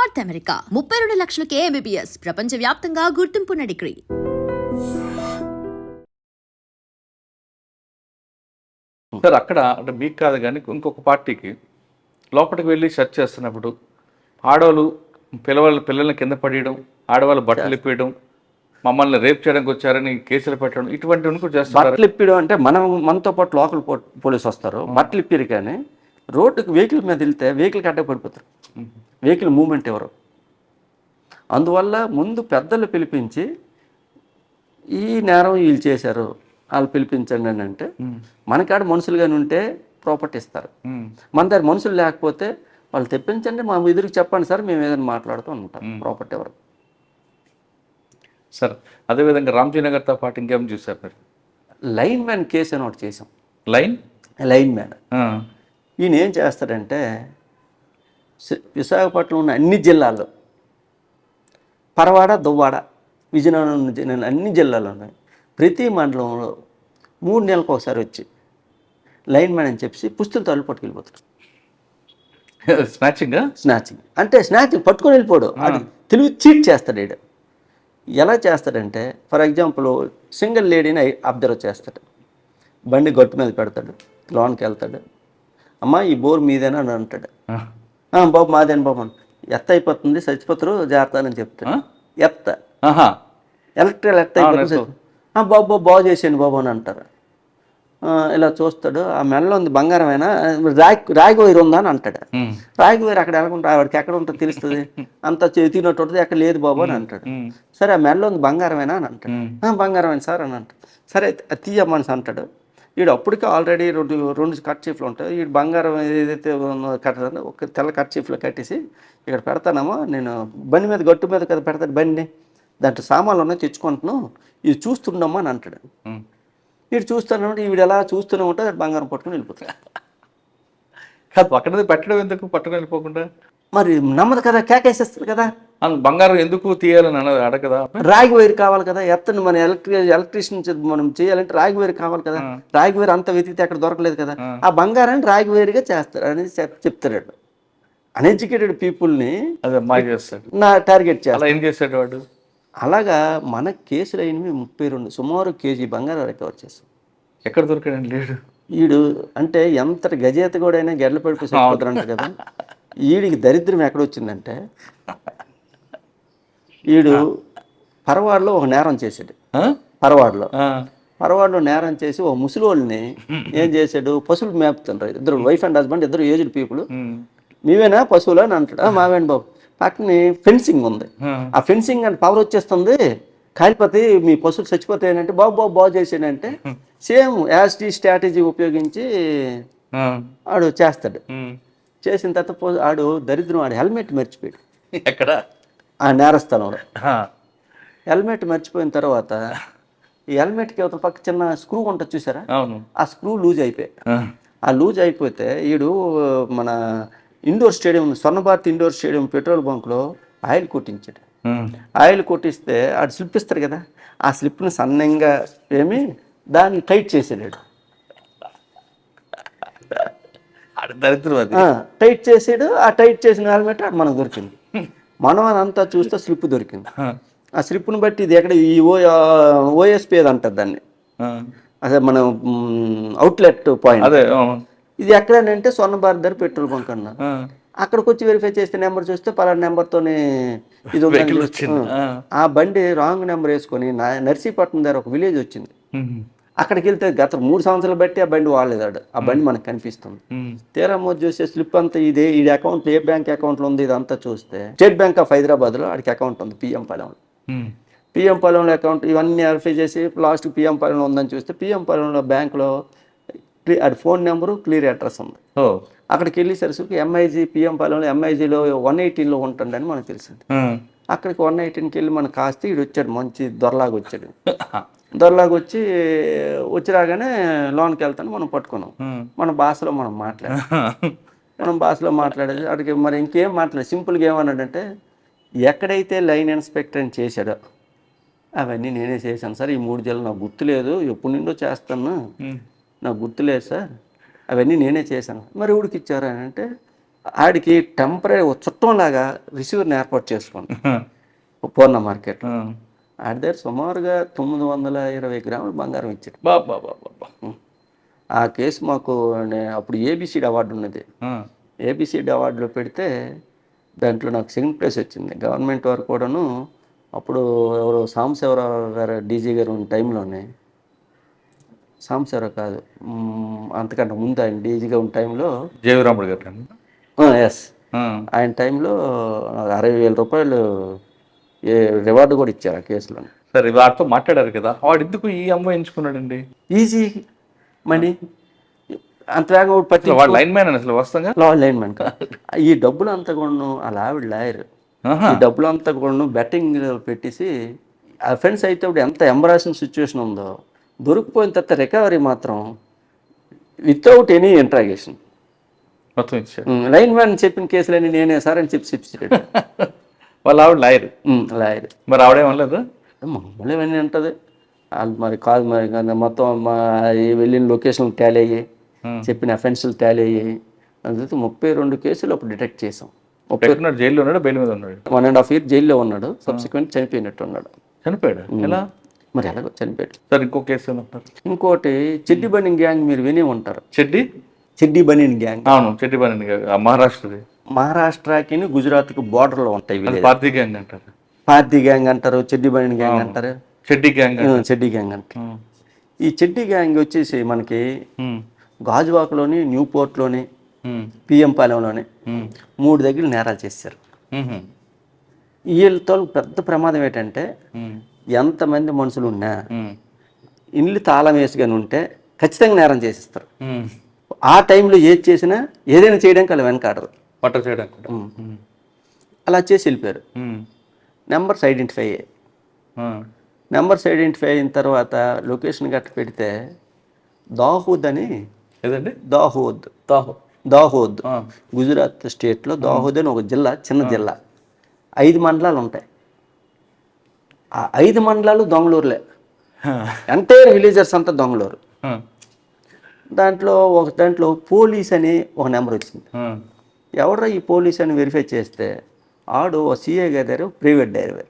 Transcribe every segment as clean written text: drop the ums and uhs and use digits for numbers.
North America 32 లక్షలకే MBBS ప్రపంచవ్యాప్తంగా గుర్తింపున్న degree. Sir అక్కడ అంటే మీకు కాదు కానీ ఇంకొక పార్టీకి లోపలికి వెళ్ళి సెర్చ్ చేస్తున్నప్పుడు ఆడవాళ్ళు పిల్లల్ని కింద పడేయడం, ఆడవాళ్ళు బట్టలు ఇప్పేయడం, మమ్మల్ని రేప్ చేయడానికి వచ్చారని కేసులు పెట్టడం, ఇటువంటివన్నీ కూడా చేస్తారు. బట్టలు ఇప్పడం అంటే మనతో పాటు లోకల్ పోలీసు వస్తారు, బట్టలు ఇప్పారు. కానీ రోడ్డుకి వెహికల్ మీద వెళ్తే వెహికల్కి అడ్డ పడిపోతారు, వెహికల్ మూవ్మెంట్ ఎవరు. అందువల్ల ముందు పెద్దలు పిలిపించి ఈ నేరం వీళ్ళు చేశారు, వాళ్ళు పిలిపించండి అని అంటే మనకాడ మనుషులుగానే ఉంటే ప్రాపర్టీ ఇస్తారు. మన దగ్గర మనుషులు లేకపోతే వాళ్ళు తెప్పించండి, మా ఎదురుకి చెప్పండి సార్, మేము ఏదైనా మాట్లాడుతూ ఉంటాం ప్రాపర్టీ ఎవరు. సార్ అదేవిధంగా రామ్జీనగర్తో పాటు ఇంకేం చూసారు మీరు? లైన్ మ్యాన్ కేసు అని ఒకటి చేసాం. లైన్ మ్యాన్ ఈయన ఏం చేస్తాడంటే విశాఖపట్నం ఉన్న అన్ని జిల్లాల్లో, పరవాడ, దువ్వాడ, విజయనగరం అన్ని జిల్లాల్లో ఉన్నాయి, ప్రతి మండలంలో 3 నెలలకు ఒకసారి వచ్చి లైన్ మ్యాన్ అని చెప్పి పుస్తకాలు తల్లు పట్టుకెళ్ళిపోతాడు. స్నాచింగ్ అంటే స్నాచింగ్ పట్టుకొని వెళ్ళిపోడు, అది తెలివి చీట్ చేస్తాడు. ఈడ ఎలా చేస్తాడంటే, ఫర్ ఎగ్జాంపుల్ సింగిల్ లేడీని అబ్జర్వ్ చేస్తాడు, బండి గట్టు మీద పెడతాడు, లోన్కి వెళ్తాడు, అమ్మ ఈ బోర్ మీదేనా అని అంటాడు. బాబు మాదేనా బాబు అని, ఎత్త అయిపోతుంది చచ్చిపోతారు జాగ్రత్త అని చెప్తాడు. ఎలక్ట్రికల్ ఎత్త అయిపోతుంది, బాబు బాగు చేసేయండి బాబు అని అంటారు. ఇలా చూస్తాడు, ఆ మెడలో ఉంది బంగారమైనా, రాగి వైరు ఉందా అని అంటాడు. రాగి వైరు అక్కడ ఎలాగుంటా, ఆవిడకి ఎక్కడ ఉంటుందో తెలుస్తుంది, అంత తినట్టు ఉంటుంది, ఎక్కడ లేదు బాబు అని అంటాడు. సరే ఆ మెడలో ఉంది బంగారమైనా అని అంటాడు. బంగారమైన సార్ అని అంటాడు. సరే తీయమ్మని అంటాడు. వీడు అప్పటికే ఆల్రెడీ రెండు కర్చీఫ్లు ఉంటాయి, వీడు బంగారం ఏదైతే కట్టదో ఒక తెల్ల కర్చీఫ్లో కట్టేసి ఇక్కడ పెడతానమ్మా, నేను బండి మీద గట్టు మీద కదా పెడతాడు బండి, దాంట్లో సామాన్లు ఉన్నాయి తెచ్చుకుంటున్నాను, ఇది చూస్తుండమ్మా అని అంటాడు. వీడు చూస్తానంటే వీడు ఎలా చూస్తూనే ఉంటే బంగారం పట్టుకుని వెళ్ళిపోతాడు. కాదు పక్కన పెట్టడం ఎందుకు, పట్టుకుని వెళ్ళిపోకుండా మరి నమ్మదు కదా, కేకేసేస్తుంది కదా. బంగారం ఎందుకు తీయాలని అడగదా? రాగి వైర్ కావాలి కదా, ఎత్తను మన ఎలక్ట్రీషియన్ మనం చేయాలంటే రాగి వైర్ కావాలి కదా, రాగి వైర్ అంత వెతికితే అక్కడ దొరకలేదు కదా, ఆ బంగారాన్ని రాగి వైర్గా చేస్తారు అనేది చెప్తాడు. అన్ఎడ్యుకేటెడ్ పీపుల్ని టార్గెట్ చేస్తాడు. ఏం చేస్తాడు వాడు? అలాగా మన కేసులు అయినవి 32 సుమారు కేజీ బంగారం రికవర్ చేస్తాం. ఎక్కడ దొరికాడండి లేడు వీడు? అంటే ఎంత గజేత కూడా అయినా గెడ్ల పడిపోయి సరిపోతారంట కదా. వీడికి దరిద్రం ఎక్కడొచ్చిందంటే, వీడు పరవాడలో ఒక నేరం చేశాడు. పరవాడలో నేరం చేసి ఓ ముసలోళ్ళని ఏం చేశాడు, పశువులు మేపుతుంటారు, ఇద్దరు వైఫ్ అండ్ హస్బెండ్, ఇద్దరు ఏజ్డ్ పీపుల్. మీవేనా పశువులు అని అంటాడు. మావేండి బాబు, పక్కనే ఫెన్సింగ్ ఉంది, ఆ ఫెన్సింగ్ అంటే పవర్ వచ్చేస్తుంది, కాలిపోతే మీ పశువులు చచ్చిపోతాయనంటే, బాగు చేసాడంటే సేమ్ యాస్టీ స్ట్రాటజీ ఉపయోగించి ఆడు చేస్తాడు. చేసిన తర్వాత ఆడు దరిద్రం, ఆడు హెల్మెట్ మర్చిపోయాడు. ఎక్కడ? ఆ నేరస్థలంలో హెల్మెట్ మర్చిపోయిన తర్వాత ఈ హెల్మెట్కి అవతల పక్క చిన్న స్క్రూ ఉంటుంది చూసారా, ఆ స్క్రూ లూజ్ అయిపోయాయి. ఆ లూజ్ అయిపోతే వీడు మన indoor stadium, Swarnabharathi indoor stadium petrol బంక్లో ఆయిల్ కొట్టించాడు. ఆయిల్ కొట్టిస్తే ఆడు స్లిప్ ఇస్తారు కదా, ఆ స్లిప్ని సన్నంగా ఏమి దాన్ని టైట్ చేసాడు. టైట్ చేసాడు. ఆ టైట్ చేసిన హెల్మెట్ అటు మనకు దొరికింది. మనం అదంతా చూస్తే స్లిప్ దొరికింది. ఆ స్లిప్ను బట్టి ఇది ఎక్కడ, ఈ ఓఎస్పీ ఏది అంటారు దాన్ని, అదే మన అవుట్లెట్ పాయింట్, ఇది ఎక్కడనంటే స్వర్ణభారతి దగ్గర పెట్రోల్ బంక్ అన్నా. అక్కడికి వచ్చి వెరిఫై చేస్తే నెంబర్ చూస్తే పలానా నెంబర్తోనే ఇది ఉంది. ఆ బండి రాంగ్ నెంబర్ వేసుకొని నర్సీపట్నం దగ్గర ఒక విలేజ్ వచ్చింది. అక్కడికి వెళ్తే గత 3 సంవత్సరాలు బట్టి ఆ బండి వాడలేదు. ఆ బండి మనకు కనిపిస్తుంది. తీరా మోజు చూస్తే స్లిప్ అంతా ఇదే, ఈ అకౌంట్ ఏ బ్యాంక్ అకౌంట్లో ఉంది ఇదంతా చూస్తే స్టేట్ బ్యాంక్ ఆఫ్ హైదరాబాద్లో ఆడికి అకౌంట్ ఉంది, పిఎం పాలెంలో అకౌంట్. ఇవన్నీ వెరిఫై చేసి లాస్ట్ పిఎం పాలెంలో ఉందని చూస్తే పిఎం పాలెంలో బ్యాంకులో అది ఫోన్ నెంబరు, క్లియర్ అడ్రస్ ఉంది. అక్కడికి వెళ్ళేసరికి ఎంఐజీ, పిఎం పాలెంలో ఎంఐజీలో 118లో ఉంటుందని మనకు తెలిసింది. అక్కడికి 118కి వెళ్ళి మనకు కాస్తే వీడు వచ్చాడు, మంచి దొరలాగా వచ్చాడు. దొరలాగా వచ్చి రాగానే లోన్కి వెళ్తాను మనం పట్టుకున్నాం. మన భాషలో మనం మాట్లాడేది అక్కడికి మరి ఇంకేం మాట్లాడలేదు. సింపుల్గా ఏమన్నాడంటే, ఎక్కడైతే లైన్ ఇన్స్పెక్టర్ అని చేశాడో అవన్నీ నేనే చేశాను సార్, ఈ 3 జిల్లాలు నాకు గుర్తులేదు, ఎప్పటి నుండో చేస్తాను, నాకు గుర్తులేదు సార్, అవన్నీ నేనే చేశాను. మరి ఊడికి ఇచ్చారా అని అంటే, ఆడికి టెంపరీ చుట్టంలాగా రిసీవర్ని ఏర్పాటు చేసుకోండి పూర్ణ మార్కెట్. ఆడి దగ్గర సుమారుగా 920 గ్రాముల బంగారం ఇచ్చాడు. బాబా. ఆ కేసు మాకు అప్పుడు ఏబిసిడి అవార్డు ఉన్నది. ఏబిసిడి అవార్డులో పెడితే దాంట్లో నాకు సెకండ్ ప్లేస్ వచ్చింది. గవర్నమెంట్ వారు కూడాను అప్పుడు ఎవరో సాంబశివరావు గారు డీజీ గారు ఉన్న టైంలోనే, సాంబశివరావు కాదు, అంతకంటే ముందు ఆయన డీజీగా ఉన్న టైంలో జయరాముడు గారు. ఎస్, ఆయన టైంలో 60,000 రూపాయలు రివార్డు కూడా ఇచ్చారు ఆ కేసులో. సరే, వాడితో మాట్లాడారు కదా, వాడు ఎందుకు ఈ అమ్మాయి ఎంచుకున్నాడండి? ఈజీ మనీ, అంత వేగం వాడు లైన్ మ్యాన్ అని అసలు వస్తాగా లైన్ మ్యాన్ కాదు. ఈ డబ్బులు అంతా కూడా అలా ఆవిడ లాయర్, ఈ డబ్బులు అంతా కూడా బెట్టింగ్ పెట్టేసి అఫెన్స్ అయితే ఇప్పుడు ఎంత ఎంబరాసింగ్ సిచ్యువేషన్ ఉందో, దొరికిపోయిన తర్వాత రికవరీ మాత్రం వితౌట్ ఎనీ ఇంట్రాగేషన్ మొత్తం ఇచ్చాడు. లైన్ మ్యాన్ చెప్పిన కేసులన్నీ నేనే సార్ అని చెప్పి వాళ్ళు ఆవిడ లాయర్. మరి ఆవిడేమనలేదు? మామూలు ఇవన్నీ ఉంటుంది మరి కాదు, మరి మొత్తం వెళ్ళిన లొకేషన్ టాలీ అయ్యాయి, చెప్పిన అఫెన్సులు టాలీ అయ్యాయి. అందుకే 32 కేసులు అప్పుడు డిటెక్ట్ చేసాం. జైల్లో ఉన్నాడు, బెయిల్ మీద ఉన్నాడు. 1.5 year జైల్లో ఉన్నాడు. సబ్సిక్వెంట్ చనిపోయినట్టు ఉన్నాడు. చనిపోయాడు? ఎలా? మరి ఎలాగో చనిపోయాడు. సార్, ఇంకో కేసు ఏమంటారు? ఇంకోటి చెడ్డీ బనీన్ గ్యాంగ్, మీరు వినే ఉంటారు. చెడ్డీ బనీన్ గ్యాంగ్. అవును, చెడ్డీ బనీన్ గ్యాంగ్ మహారాష్ట్రది. మహారాష్ట్రకి గుజరాత్కి బార్డర్లో ఉంటాయి. పార్టీ గ్యాంగ్ అంటారు, పార్టీ గ్యాంగ్ అంటారు, చెడ్డీ బనీన్ గ్యాంగ్ అంటారు, చెడ్డీ గ్యాంగ్ అంటారు. ఈ చెడ్డీ గ్యాంగ్ వచ్చేసి మనకి గాజువాకలోని, న్యూపోర్ట్లోని, పిఎం పాలెంలోని 3 దగ్గర నేరాలు చేశారు. వీళ్ళతో పెద్ద ప్రమాదం ఏంటంటే, ఎంతమంది మనుషులు ఉన్నా ఇల్లు తాళం వేసుకొని ఉంటే ఖచ్చితంగా నేరం చేసిస్తారు. ఆ టైంలో ఏది చేసినా ఏదైనా చేయడానికి వాళ్ళు వెనకాడరు, పట్ట చేయడానికి. అలా చేసి వెళ్ళిపోయారు. నెంబర్స్ ఐడెంటిఫై అయ్యాయి. నెంబర్స్ ఐడెంటిఫై అయిన తర్వాత లొకేషన్ గట్ట పెడితే దాహూద్ అని, ఏదండి? దాహోద్ గుజరాత్ స్టేట్లో దాహోద్ అని ఒక జిల్లా, చిన్న జిల్లా. 5 మండలాలు ఉంటాయి. ఆ 5 మండలాలు దొంగలూరులే. ఎంటైర్ విలేజర్స్ అంతా దొంగలూరు. దాంట్లో పోలీస్ అని ఒక నెంబర్ వచ్చింది. ఎవడరా ఈ పోలీస్ అని వెరిఫై చేస్తే ఆడు ఓ సిఏ గారి దగ్గర ప్రైవేట్ డ్రైవర్.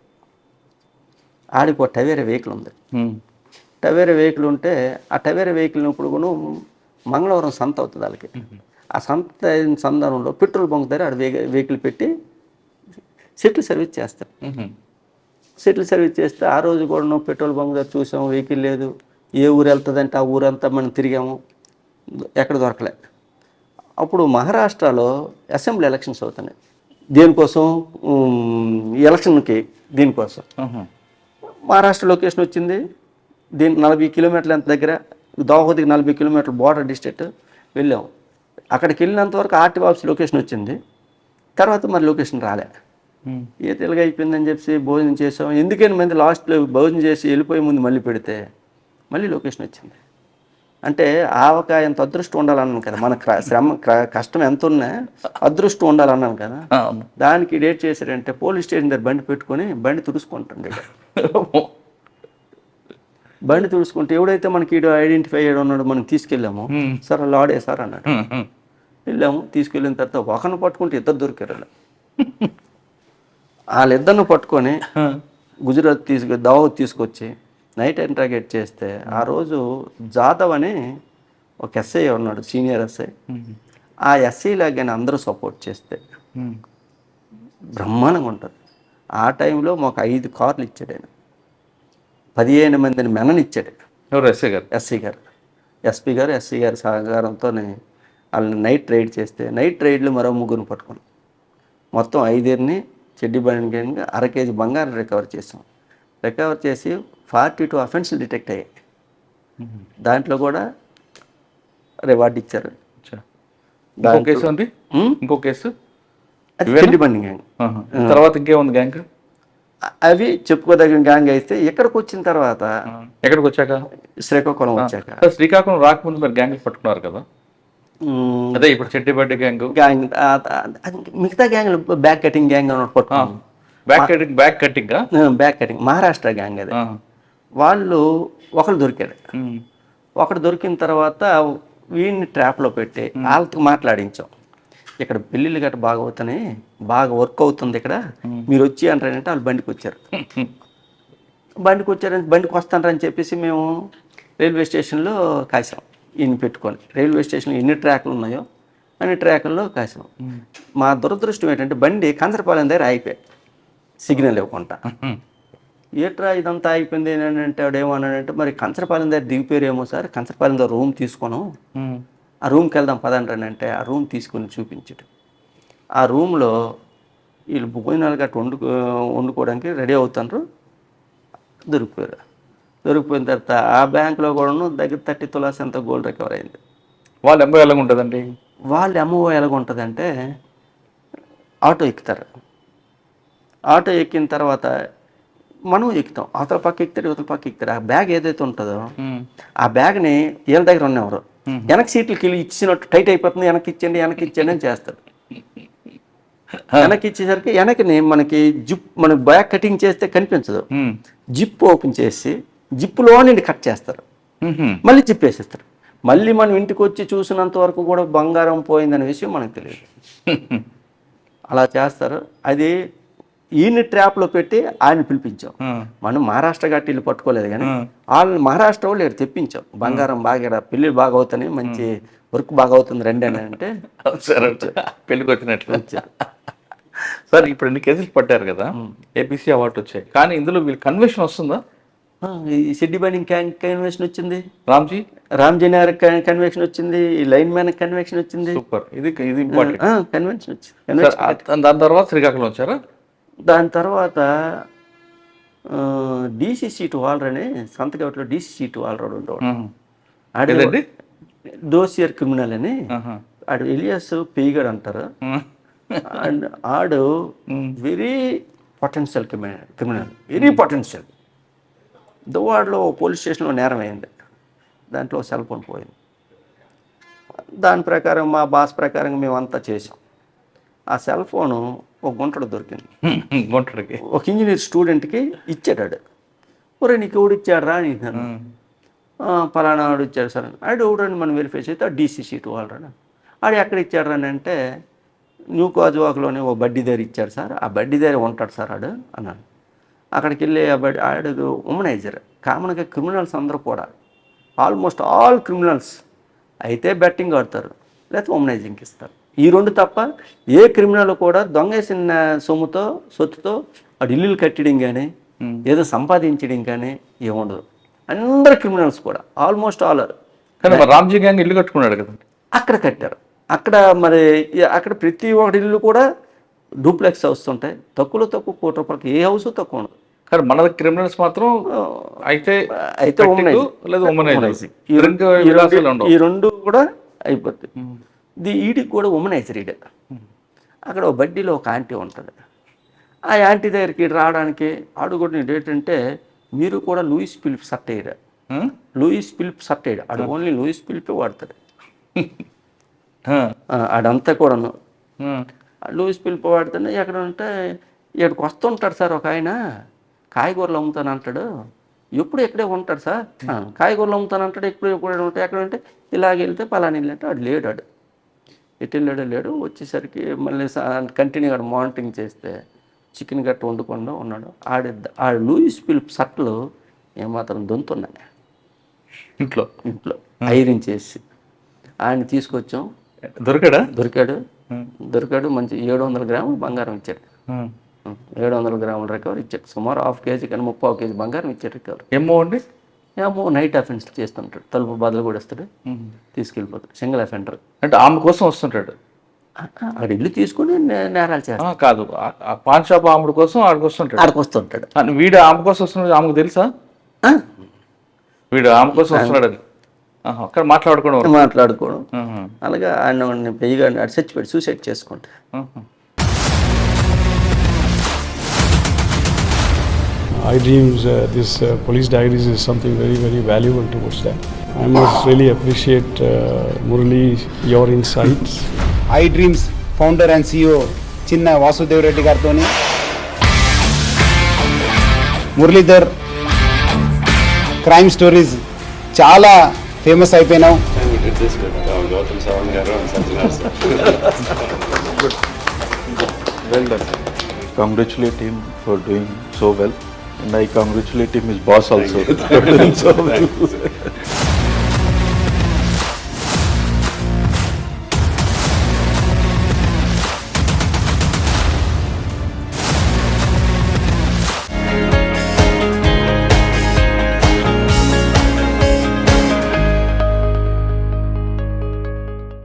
ఆడికి ఒక టవేరా వెహికల్ ఉంది. టవేరా వెహికల్ ఉంటే ఆ టవేరా వెహికల్ ఇప్పుడు కూడా మంగళవారం సంత అవుతుంది వాళ్ళకి. ఆ సంత సందర్భంలో పెట్రోల్ బంక్ దగ్గర ఆడ వెహికల్ పెట్టి సెటిల్ సర్వీస్ చేస్తారు. సెటిల్ సర్వీస్ చేస్తే ఆ రోజు కూడా పెట్రోల్ బంక్ దగ్గర చూసాము, వెహికల్ లేదు. ఏ ఊరు వెళ్తుందంటే ఆ ఊరంతా మనం తిరిగాము, ఎక్కడ దొరకలే. అప్పుడు మహారాష్ట్రలో అసెంబ్లీ ఎలక్షన్స్ అవుతున్నాయి. దేనికోసం? ఎలక్షన్కి. దీనికోసం మహారాష్ట్ర లొకేషన్ వచ్చింది. దీని 40 కిలోమీటర్ల ఎంత దగ్గర, దాహోద్కి 40 కిలోమీటర్ల బోర్డర్ డిస్ట్రిక్ట్ వెళ్ళాము. అక్కడికి వెళ్ళినంతవరకు ఆర్టీ ఆఫీస్ లొకేషన్ వచ్చింది. తర్వాత మరి లొకేషన్ రాలే. ఏ తెలుగు అయిపోయిందని చెప్పి భోజనం చేసాం. ఎందుకని మంది లాస్ట్లో భోజనం చేసి వెళ్ళిపోయే ముందు మళ్ళీ పెడితే మళ్ళీ లొకేషన్ వచ్చింది. అంటే ఆవకాయ ఎంత అదృష్టం ఉండాలన్నాను కదా, మన శ్రమ కష్టం ఎంత ఉన్నా అదృష్టం ఉండాలన్నాను కదా. దానికి డేట్ చేశారంటే పోలీస్ స్టేషన్ దగ్గర బండి పెట్టుకొని బండి తుడుచుకుంటుండే. బండి తుడుచుకుంటే ఎవడైతే మనకి ఐడెంటిఫై అయ్యాడు ఉన్నాడు మనం తీసుకెళ్ళాము. సార్ అలా ఆడే సార్ అన్నాడు. వెళ్ళాము, తీసుకెళ్ళిన తర్వాత ఒకరిని పట్టుకుంటే 2 దొరికారు. వాళ్ళిద్దరిని పట్టుకొని గుజరాత్ దావోద్ తీసుకొచ్చి నైట్ ఇంట్రాగేట్ చేస్తే ఆ రోజు జాదవ్ అని ఒక ఎస్ఐ ఉన్నాడు, సీనియర్ ఎస్ఐ. ఆ ఎస్ఐ లాగానే అందరూ సపోర్ట్ చేస్తే బ్రహ్మాండంగా ఉంటుంది. ఆ టైంలో మాకు 5 కార్లు ఇచ్చాడు ఆయన. 15 మందిని మెనని ఇచ్చాడు. ఎవరు? ఎస్ఐ గారు. ఎస్పీ గారి సహకారంతో వాళ్ళని నైట్ రైడ్ చేస్తే నైట్ రైడ్లో మరో 3 పట్టుకున్నాం. మొత్తం 5 చెడ్డీ బనీన్ గ్యాంగ్ 1/2 kg బంగారం రికవర్ చేసాం. రికవర్ చేసి 42 అఫెన్స్లు డిటెక్ట్ అయ్యాయి. దాంట్లో కూడా రివార్డు ఇచ్చారు. ఇంకో కేసు చెడ్డీ బనీన్ గ్యాంగ్. తర్వాత ఇంకేముంది గ్యాంగ్? అవి చెప్పుకోదగిన గ్యాంగ్ అయితే ఎక్కడికి వచ్చిన తర్వాత, ఎక్కడికి వచ్చాక? శ్రీకాకుళం వచ్చాక. శ్రీకాకుళం రాకముందు మరి గ్యాంగ్ పట్టుకున్నారు కదా. అదే ఇప్పుడు చెట్టిబడ్డి గ్యాంగ్, మిగతా గ్యాంగ్ బ్యాక్ కటింగ్ గ్యాంగ్ పట్టుకున్నాం. బ్యాక్ కటింగ్ మహారాష్ట్ర గ్యాంగ్ అది. వాళ్ళు ఒకరు దొరికారు. ఒకడు దొరికిన తర్వాత వీడిని ట్రాప్లో పెట్టి వాళ్ళతో మాట్లాడించాం. ఇక్కడ పెళ్ళిళ్ళు గట్రా బాగా అవుతున్నాయి, బాగా వర్క్ అవుతుంది ఇక్కడ, మీరు వచ్చి అంటారంటే వాళ్ళు బండికి వచ్చారు. బండికి వస్తానని చెప్పేసి మేము రైల్వే స్టేషన్లో కాసాం. ఈయన పెట్టుకొని రైల్వే స్టేషన్లో ఎన్ని ట్రాక్లు ఉన్నాయో అన్ని ట్రాకుల్లో కాసాం. మా దురదృష్టం ఏంటంటే బండి కంచరపాలెం దగ్గర ఆగిపోయాయి, సిగ్నల్ ఇవ్వకుండా. ఏట్రా ఇదంతా అయిపోయింది ఏంటంటే వాడేమన్నాడంటే, మరి కంచరపాలెం దగ్గర దిగిపోయారేమో సార్, కంచరపాలెం దగ్గర రూమ్ తీసుకోను, ఆ రూమ్కి వెళ్దాం పదండి అంటే ఆ రూమ్ తీసుకొని చూపించాడు. ఆ రూమ్లో వీళ్ళు భోజనాలు గట్రా వండుకోవడానికి రెడీ అవుతారు. దొరికిపోయిన తర్వాత ఆ బ్యాంకులో కూడా దగ్గర 30 తులాస్ ఎంత గోల్డ్ రికవర్ అయింది. వాళ్ళు ఎంబో ఎలాగ ఉంటుందండి? వాళ్ళు అమ్మో ఎలాగుంటుందంటే ఆటో ఎక్కుతారు. ఆటో ఎక్కిన తర్వాత మనం ఎక్కుతాం, అవతల పక్క ఎక్కుతాడు, ఇవతల పక్క ఎక్కుతాడు. ఆ బ్యాగ్ ఏదైతే ఉంటుందో ఆ బ్యాగ్ని వీళ్ళ దగ్గర ఉన్నవారు వెనక్కి సీట్లకి వెళ్ళి ఇచ్చినట్టు టైట్ అయిపోతుంది, వెనక్కి ఇచ్చేయండి అని చేస్తారు. వెనక్కి ఇచ్చేసరికి వెనక్కి మనకి మన బ్యాగ్ కటింగ్ చేస్తే కనిపించదు, జిప్ ఓపెన్ చేసి జిప్పులో నుండి కట్ చేస్తారు, మళ్ళీ జిప్ వేసేస్తారు. మళ్ళీ మనం ఇంటికి వచ్చి చూసినంత వరకు కూడా బంగారం పోయిందనే విషయం మనకు తెలియదు. అలా చేస్తారు. అది ఈయన ట్రాప్లో పెట్టి ఆయన పిలిపించాం. మనం మహారాష్ట్ర గట్టి ఇల్లు పట్టుకోలేదు, కానీ వాళ్ళు మహారాష్ట్ర వాళ్ళు తెప్పించాం. బంగారం బాగా పెళ్ళి బాగా అవుతాయి, మంచి వర్క్ బాగా అవుతుంది రండి అని అంటే పెళ్ళికి వచ్చినట్లు వచ్చారు. సార్ ఇప్పుడు ఎన్ని కేసులు పట్టారు కదా, ఏపీసీ అవార్డు వచ్చాయి, కానీ ఇందులో వీళ్ళు కన్వెన్షన్ వస్తుందా? సిడ్డి బైండింగ్ కన్వెన్షన్ వచ్చింది, రామ్జీ నగర్ కన్వెన్షన్ వచ్చింది, లైన్ మ్యాన్ కన్వెన్షన్ వచ్చింది. సూపర్, ఇది ఇంపార్టెంట్ కన్వెన్షన్ వచ్చింది. దాని తర్వాత శ్రీకాకుళం వచ్చారా? దాని తర్వాత డీసీ సీట్ వాలర్ అని సంతగట్లో డీసీ సీట్ వాలర్ ఉండేవాడు, డోసియర్ క్రిమినల్ అని. ఆడు ఎలియాస్ పేయిగాడు అంటారు. అండ్ ఆడు very potential criminal, very potential. దువ్వాడలో పోలీస్ స్టేషన్లో నేరం అయింది, దాంట్లో సెల్ ఫోన్ పోయింది. దాని ప్రకారం మా బాస్ ప్రకారం మేమంతా చేసాం. ఆ సెల్ ఫోను ఒక గుంటడు దొరికింది, గుంటడికి ఒక ఇంజనీర్ స్టూడెంట్కి ఇచ్చాడు. ఒరే నీకు ఎవడు ఇచ్చాడు రా అని, పలానా వాడు ఇచ్చాడు సార్ అని. ఆడు ఎవడని మనం వెరిఫై చేస్తే ఆ డీసీ సీట్ వాళ్ళరా. ఆడు ఎక్కడ ఇచ్చాడు అని అంటే న్యూ కాజువాక్లోనే ఓ బడ్డీ దగ్గర ఇచ్చాడు సార్, ఆ బడ్డీ దగ్గర ఉంటాడు సార్ ఆడు అన్నాడు. అక్కడికి వెళ్ళి ఆడు ఉమనైజర్. కామన్గా క్రిమినల్స్ అందరూ కూడా ఆల్మోస్ట్ ఆల్ క్రిమినల్స్ అయితే బెట్టింగ్ ఆడతారు, లేకపోతే ఉమనైజింగ్కి ఇస్తారు. ఈ రెండు తప్ప ఏ క్రిమినల్ కూడా దొంగేసిన సొత్తుతో వాడు ఇల్లులు కట్టడం కానీ ఏదో సంపాదించడం కానీ ఏముండదు. అందరు క్రిమినల్స్ కూడా ఆల్మోస్ట్ ఆల్. కానీ రామ్జీ గ్యాంగ్ ఇల్లు కట్టుకున్నాడు కదా, అక్కడ కట్టారు. అక్కడ ప్రతి ఒక్కటి ఇల్లు కూడా డూప్లెక్స్ హౌస్ ఉంటాయి, తక్కువ ₹1 కోటి ఏ హౌస్ తక్కువ ఉండదు. కానీ మన క్రిమినల్స్ మాత్రం అయితే ఈ రెండు కూడా అయిపోతాయి. ఈడికి కూడా ఉమనైజర్ ఈడ. అక్కడ ఒక బడ్డీలో ఒక ఆంటీ ఉంటుంది. ఆ యాంటీ దగ్గరికి రావడానికి ఆడుకోవడం ఏంటంటే మీరు కూడా లూయిస్ ఫిలిప్ షర్ట్ వేయరా, లూయిస్ ఫిలిప్ షర్ట్ వేయడు, ఆడు ఓన్లీ లూయిస్ ఫిలిపే వాడతాడు. ఆడంతా కూడాను లూయిస్ ఫిలిప్ వాడుతాడు. ఎక్కడ ఉంటే ఇక్కడికి వస్తుంటాడు సార్ ఒక ఆయన, కాయగూరలు అమ్ముతాను అంటాడు, ఎప్పుడు ఎక్కడే ఉంటాడు సార్, కాయగూరలు అమ్ముతాను అంటాడు, ఎప్పుడే ఉంటాయి. ఎక్కడ ఉంటే ఇలాగ వెళ్తే పలానా వెళ్ళంటే ఆడు లేడు, ఆడు ఎటు వెళ్ళాడో లేడు. వచ్చేసరికి మళ్ళీ కంటిన్యూగా మానిటరింగ్ చేస్తే చికెన్ గట్ట వండుకుండా ఉన్నాడు. ఆడు లూయిస్ ఫిలిప్ షర్ట్లు ఏమాత్రం దొంతున్నాయి ఇంట్లో ఐరన్ చేసి ఆయన తీసుకొచ్చాం. దొరికాడు. మంచి 700 గ్రాములు బంగారం ఇచ్చాడు. 700 గ్రాముల రికవర్ ఇచ్చాడు. సుమారు ½ కేజీ కానీ 30 కేజీ బంగారం ఇచ్చాడు రికవర్. ఏమో నైట్ అఫెన్స్ చేస్తుంటాడు, తలుపు బదులు కూడా వస్తాడు, తీసుకెళ్ళిపోతాడు. సింగిల్ అఫెండర్ అంటే ఆమె కోసం వస్తుంటాడు. అక్కడ ఇల్లు తీసుకుని నేరాలు చేస్తాడు. కాదు, పాన్ షాప్ ఆమెడు కోసం ఆడికి వస్తుంటాడు. వీడు ఆమె కోసం వస్తున్నాడు, ఆమెకు తెలుసా? వీడు ఆమె కోసం వస్తున్నాడు అది అక్కడ మాట్లాడుకోవడం. అలాగా ఆయన పెయ్యగా చచ్చిపోయాడు, సూసైడ్ చేసుకుంటా. iDreams, this police diaries is something very, very valuable towards that. I must really appreciate Murali, your insights. iDreams founder and CEO Chinna Vasudev Reddy gartoni Muralidhar crime stories చాలా ఫేమస్ అయిపోయినావు. Just with Gautam Savan garu and Sajjan sir. Well done. Congratulate him for doing so well, and I congratulate him, his boss also, for doing so well.